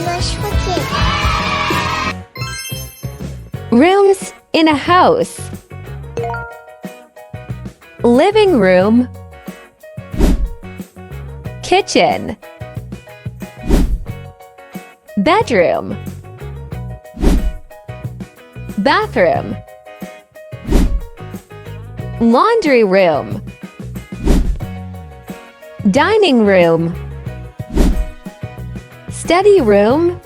English for Kids. Rooms in a house. Living room. Kitchen. Bedroom. Bathroom. Laundry room. Dining room. Study room.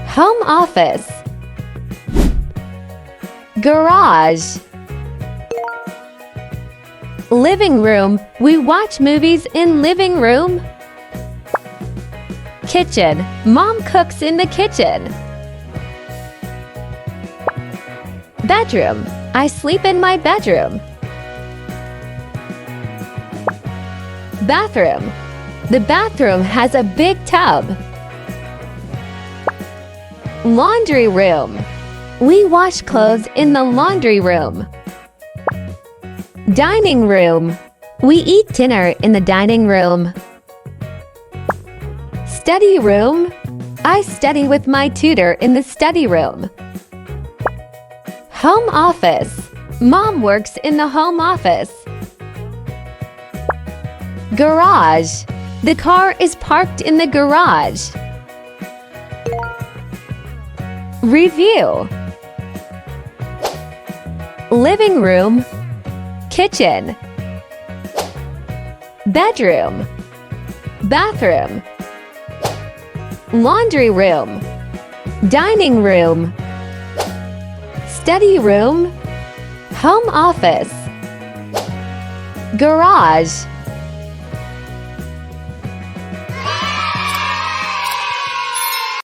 Home office. Garage. Living room. We watch movies in living room. Kitchen. Mom cooks in the kitchen. Bedroom. I sleep in my bedroom. Bathroom. The bathroom has a big tub. Laundry room. We wash clothes in the laundry room. Dining room. We eat dinner in the dining room. Study room. I study with my tutor in the study room. Home office. Mom works in the home office. Garage. The car is parked in the garage. Review. Living room. Kitchen. Bedroom. Bathroom. Laundry room. Dining room. Study room. Home office. Garage.